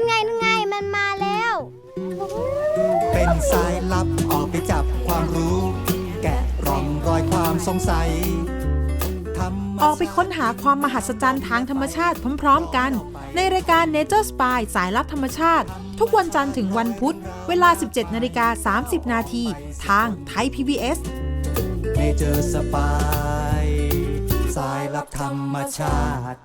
นั่นไงมันมาแล้วเป็นสายลับออกไปจับความรู้ แกะร่องรอยความสงสัยออกไปค้นหาความมหัศจรรย์ทางธรรมชาติพร้อมๆกันในรายการ Nature Spy สายลับธรรมชาติทุกวันจันทร์ถึงวันพุธเวลา 17:30 น.ทางไทย PBS Nature Spy สายลับธรรมชาติ